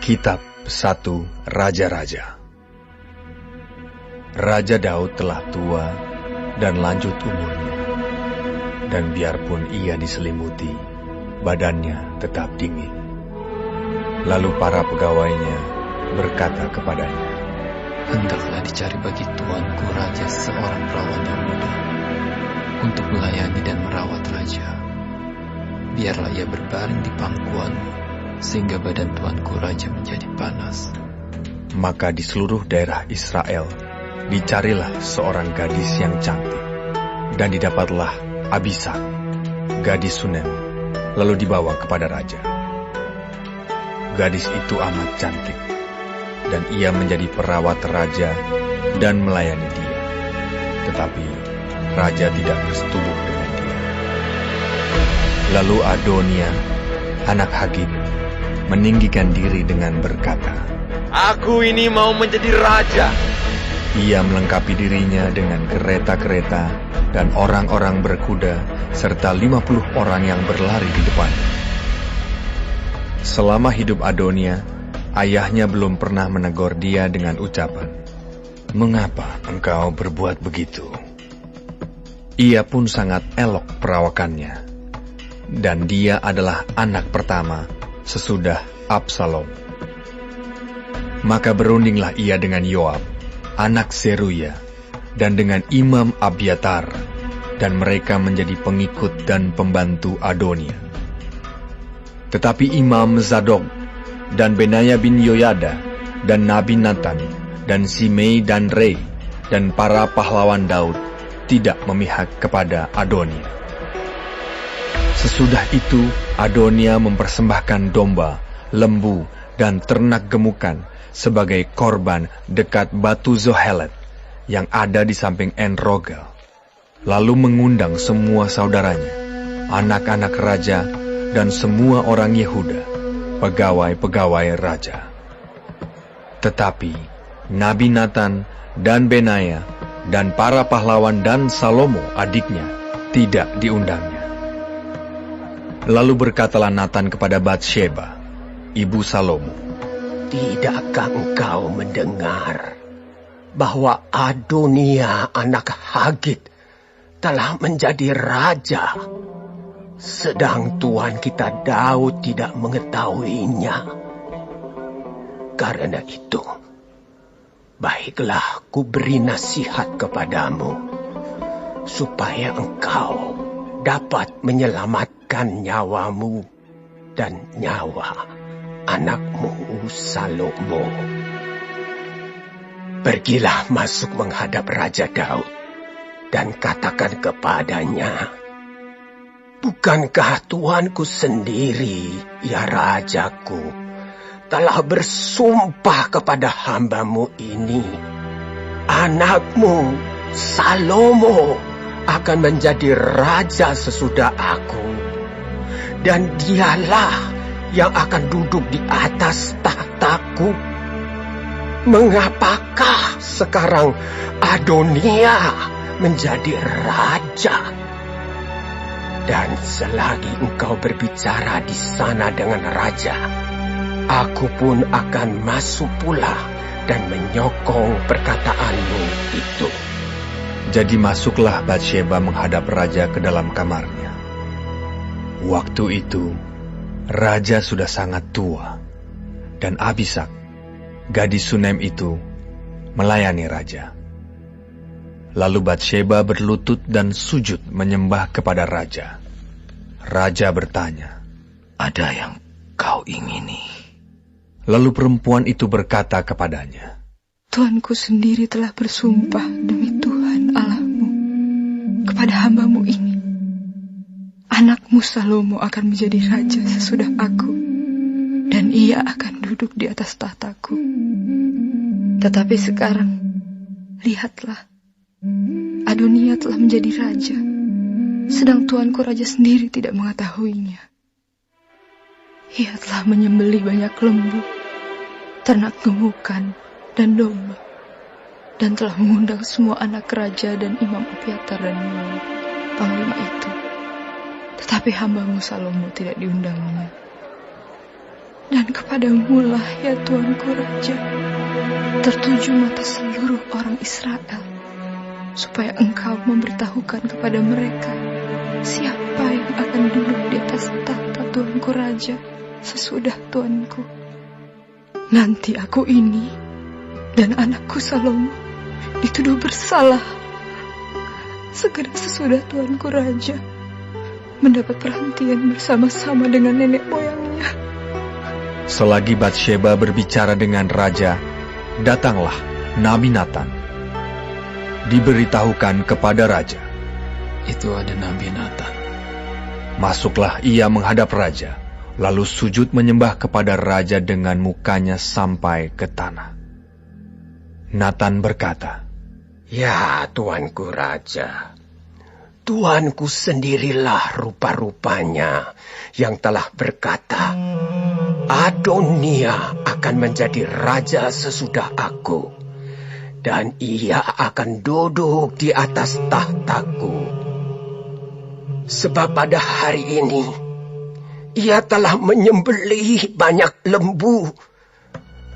Kitab 1 Raja-Raja. Raja Daud telah tua dan lanjut umurnya, dan biarpun ia diselimuti, badannya tetap dingin. Lalu para pegawainya berkata kepadanya, "Hendaklah dicari bagi tuanku raja seorang perawan yang muda untuk melayani dan merawat raja. Biarlah ia berbaring di pangkuanmu, sehingga badan tuanku raja menjadi panas." Maka di seluruh daerah Israel dicarilah seorang gadis yang cantik, dan didapatlah Abishag, gadis Sunem, lalu dibawa kepada raja. Gadis itu amat cantik, dan ia menjadi perawat raja dan melayani dia. Tetapi raja tidak bersetubuh dengan dia. Lalu Adonia, anak Hagit, meninggikan diri dengan berkata, "Aku ini mau menjadi raja." Ia melengkapi dirinya dengan kereta-kereta dan orang-orang berkuda, serta 50 orang yang berlari di depannya. Selama hidup Adonia, ayahnya belum pernah menegur dia dengan ucapan, "Mengapa engkau berbuat begitu?" Ia pun sangat elok perawakannya, dan dia adalah anak pertama sesudah Absalom. Maka berundinglah ia dengan Yoab, anak Seruya, dan dengan Imam Abiatar, dan mereka menjadi pengikut dan pembantu Adonia. Tetapi Imam Zadok, dan Benaya bin Yoyada, dan Nabi Nathan, dan Simei dan Rei, dan para pahlawan Daud tidak memihak kepada Adonia. Sesudah itu, Adonia mempersembahkan domba, lembu, dan ternak gemukan sebagai korban dekat batu Zohelet yang ada di samping En-Rogel. Lalu mengundang semua saudaranya, anak-anak raja, dan semua orang Yehuda, pegawai-pegawai raja. Tetapi Nabi Nathan dan Benaya dan para pahlawan dan Salomo adiknya tidak diundangnya. Lalu berkatalah Nathan kepada Batsheba, ibu Salomo, "Tidakkah engkau mendengar bahwa Adonia anak Hagit telah menjadi raja, sedang tuan kita Daud tidak mengetahuinya? Karena itu, baiklah ku beri nasihat kepadamu, supaya engkau dapat menyelamatkan nyawamu dan nyawa anakmu Salomo. Pergilah masuk menghadap Raja Daud dan katakan kepadanya, bukankah tuanku sendiri, ya rajaku, telah bersumpah kepada hambamu ini, anakmu Salomo akan menjadi raja sesudah aku, dan dialah yang akan duduk di atas tahtaku. Mengapakah sekarang Adonia menjadi raja? Dan selagi engkau berbicara di sana dengan raja, aku pun akan masuk pula dan menyokong perkataanmu itu." Jadi masuklah Batsheba menghadap raja ke dalam kamarnya. Waktu itu, raja sudah sangat tua, dan Abishag, gadis Sunem itu, melayani raja. Lalu Batsheba berlutut dan sujud menyembah kepada raja. Raja bertanya, "Ada yang kau ingini?" Lalu perempuan itu berkata kepadanya, "Tuanku sendiri telah bersumpah demi Tuhan Allahmu kepada hambamu ini, anakmu Salomo akan menjadi raja sesudah aku, dan ia akan duduk di atas tahtaku. Tetapi sekarang, lihatlah, Adonia telah menjadi raja, sedang tuanku raja sendiri tidak mengetahuinya. Ia telah menyembelih banyak lembu, ternak gemukan, dan domba, dan telah mengundang semua anak raja dan Imam Abiatar dan Yoab, panglima itu. Tetapi hambamu Salomo tidak diundangnya. Dan kepadamu lah ya Tuanku Raja, tertuju mata seluruh orang Israel, supaya Engkau memberitahukan kepada mereka siapa yang akan duduk di atas tahta Tuanku Raja sesudah Tuanku. Nanti aku ini dan anakku Salomo dituduh bersalah. Segera sesudah Tuanku Raja mendapat perhentian bersama-sama dengan nenek moyangnya. Selagi Batsheba berbicara dengan raja, datanglah Nabi Natan. Diberitahukan kepada raja. Itu ada Nabi Natan. Masuklah ia menghadap raja, lalu sujud menyembah kepada raja dengan mukanya sampai ke tanah. Natan berkata, "Ya, Tuanku Raja, Tuanku sendirilah rupa-rupanya yang telah berkata, Adonia akan menjadi raja sesudah aku, dan ia akan duduk di atas tahtaku. Sebab pada hari ini, ia telah menyembelih banyak lembu,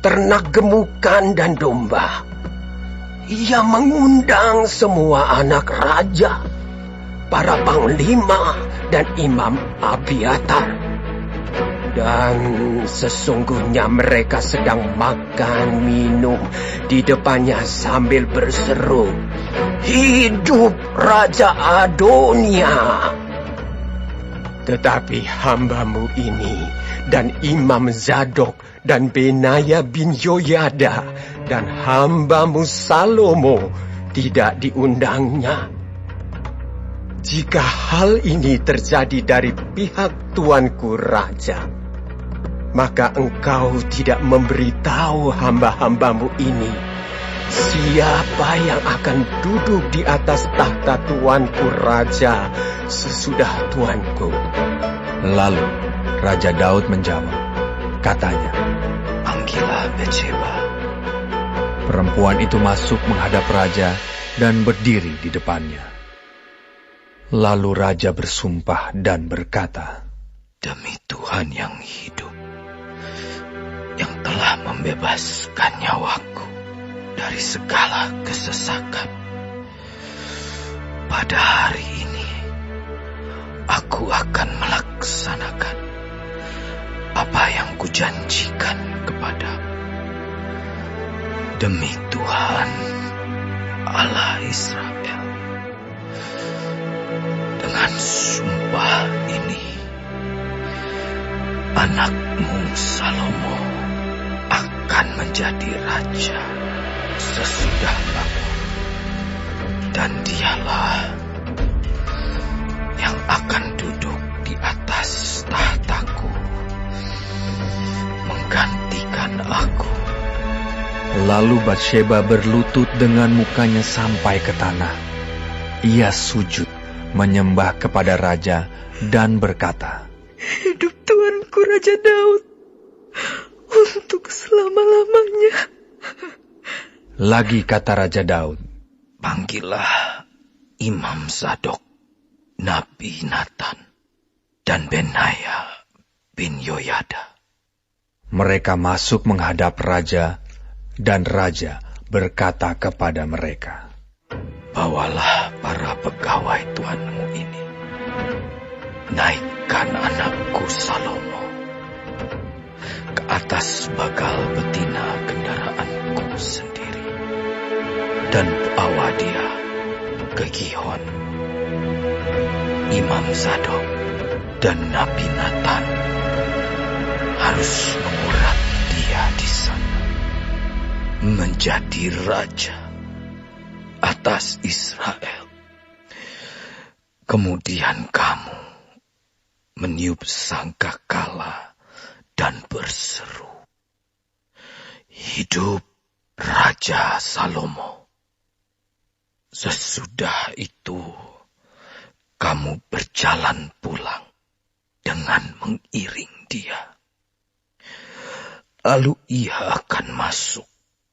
ternak gemukan dan domba. Ia mengundang semua anak raja, para panglima dan imam Abiatar. Dan sesungguhnya mereka sedang makan minum di depannya sambil berseru, Hidup Raja Adonia! Tetapi hambamu ini dan Imam Zadok dan Benaya bin Yoyada dan hambamu Salomo tidak diundangnya. Jika hal ini terjadi dari pihak Tuanku Raja, maka engkau tidak memberitahu hamba-hambamu ini siapa yang akan duduk di atas tahta Tuanku Raja sesudah Tuanku." Lalu Raja Daud menjawab, katanya, Panggillah Batsheba. perempuan itu masuk menghadap raja dan berdiri di depannya. Lalu raja bersumpah dan berkata, Demi Tuhan yang hidup, yang telah membebaskan nyawaku dari segala kesesakan, pada hari ini aku akan melaksanakan apa yang kujanjikan kepadamu. Demi Tuhan Allah Israel, dengan sumpah ini, anakmu Salomo akan menjadi raja sesudah aku, dan dialah yang akan duduk di atas tahtaku, menggantikan aku. Lalu Batsheba berlutut dengan mukanya sampai ke tanah. Ia sujud menyembah kepada raja dan berkata, Hidup Tuanku Raja Daud untuk selama-lamanya. Lagi kata Raja Daud, Panggillah Imam Zadok, Nabi Natan, dan Benaya bin Yoyada. mereka masuk menghadap raja, dan raja berkata kepada mereka, Bawalah para pegawai tuanmu ini, naikkan anakku Salomo ke atas bagal betina kendaraanku sendiri, dan bawa dia ke Gihon. Imam Zadok dan Nabi Natan harus mengurat dia di sana menjadi raja atas Israel. Kemudian kamu meniup sangkakala dan berseru, Hidup Raja Salomo. Sesudah itu kamu berjalan pulang dengan mengiring dia. Lalu ia akan masuk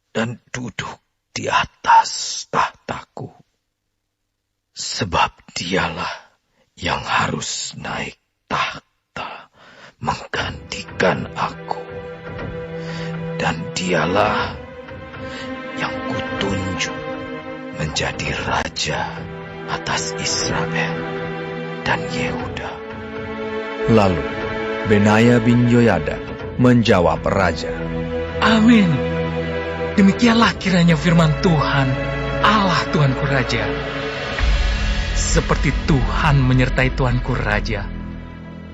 dan duduk di atas tahtaku, sebab dialah yang harus naik tahta menggantikan aku dialah yang kutunjuk menjadi raja atas Israel dan Yehuda. Lalu Benaya bin Yoyada menjawab raja, Amin. Demikianlah kiranya firman Tuhan, Allah Tuanku Raja. Seperti Tuhan menyertai Tuanku Raja,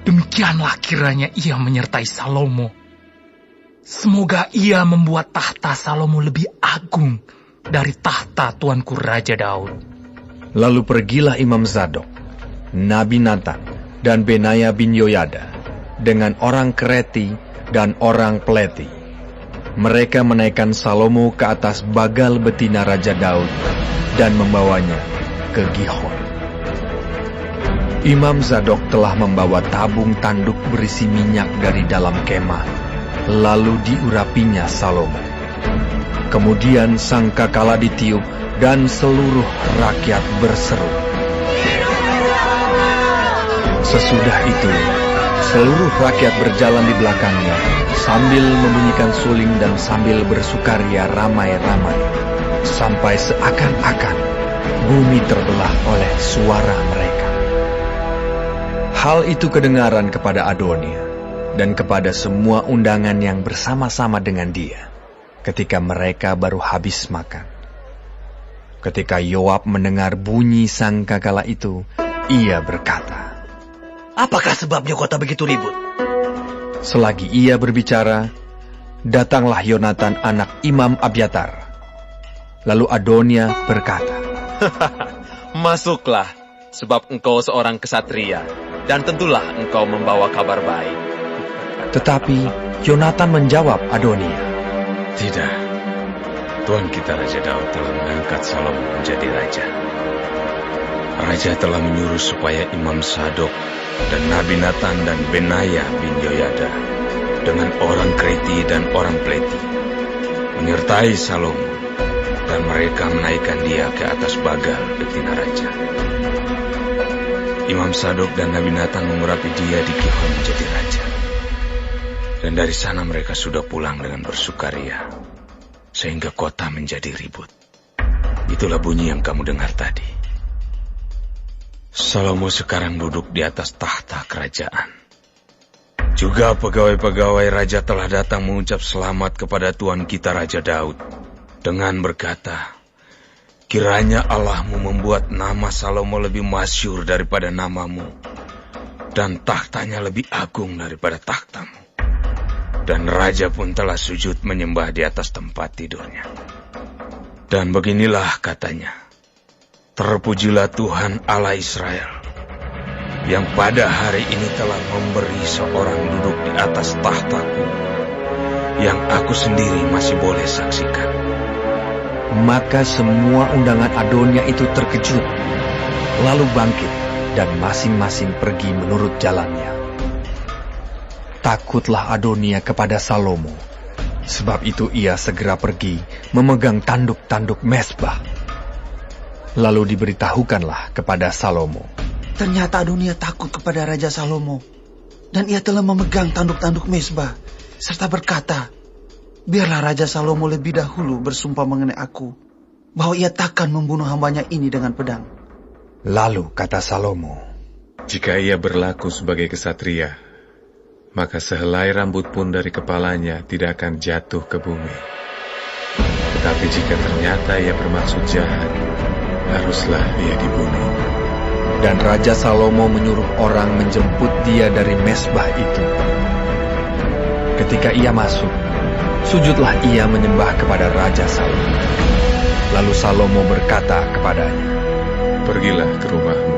demikianlah kiranya ia menyertai Salomo. Semoga ia membuat tahta Salomo lebih agung dari tahta Tuanku Raja Daud. Lalu pergilah Imam Zadok, Nabi Natan, dan Benaya bin Yoyada dengan orang Kreti dan orang Pleti. Mereka menaikkan Salomo ke atas bagal betina Raja Daud dan membawanya ke Gihon. Imam Zadok telah membawa tabung tanduk berisi minyak dari dalam kemah, lalu diurapinya Salomo. Kemudian sangkakala ditiup dan seluruh rakyat berseru. Sesudah itu, seluruh rakyat berjalan di belakangnya sambil membunyikan suling dan sambil bersukaria ramai-ramai, sampai seakan-akan bumi terbelah oleh suara mereka. Hal itu kedengaran kepada Adonia dan kepada semua undangan yang bersama-sama dengan dia ketika mereka baru habis makan. Ketika Yoab mendengar bunyi sangkakala itu, ia berkata, Apakah sebabnya kota begitu ribut? Selagi ia berbicara, datanglah Yonatan anak Imam Abiatar. Lalu Adonia berkata, Masuklah, sebab engkau seorang kesatria, dan tentulah engkau membawa kabar baik. Tetapi Yonatan menjawab Adonia, Tidak, Tuan kita Raja Daud telah mengangkat Salomo menjadi raja. Raja telah menyuruh supaya Imam Zadok dan Nabi Natan dan Benaya bin Yoyada dengan orang Kreti dan orang Pleti menyertai Salomo, dan mereka menaikkan dia ke atas bagal betina raja. Imam Zadok dan Nabi Natan mengurapi dia di Gihon menjadi raja. Dan dari sana mereka sudah pulang dengan bersukaria, sehingga kota menjadi ribut. Itulah bunyi yang kamu dengar tadi. Salomo sekarang duduk di atas tahta kerajaan. Juga pegawai-pegawai raja telah datang mengucap selamat kepada Tuan kita Raja Daud dengan berkata, Kiranya Allahmu membuat nama Salomo lebih masyhur daripada namamu, dan tahtanya lebih agung daripada tahtamu. Dan raja pun telah sujud menyembah di atas tempat tidurnya. Dan beginilah katanya, Terpujilah Tuhan Allah Israel, yang pada hari ini telah memberi seorang duduk di atas tahtaku, yang aku sendiri masih boleh saksikan. Maka semua undangan Adonia itu terkejut, lalu bangkit dan masing-masing pergi menurut jalannya. Takutlah Adonia kepada Salomo, sebab itu ia segera pergi memegang tanduk-tanduk mezbah. Lalu diberitahukanlah kepada Salomo, Ternyata Adonia takut kepada Raja Salomo, dan ia telah memegang tanduk-tanduk mezbah, serta berkata, Biarlah Raja Salomo lebih dahulu bersumpah mengenai aku, bahwa ia takkan membunuh hambanya ini dengan pedang. Lalu kata Salomo, Jika ia berlaku sebagai kesatria, maka sehelai rambut pun dari kepalanya tidak akan jatuh ke bumi. Tetapi jika ternyata ia bermaksud jahat, haruslah ia dibunuh. Dan Raja Salomo menyuruh orang menjemput dia dari mezbah itu. Ketika ia masuk, sujudlah ia menyembah kepada Raja Salomo. Lalu Salomo berkata kepadanya, Pergilah ke rumahmu,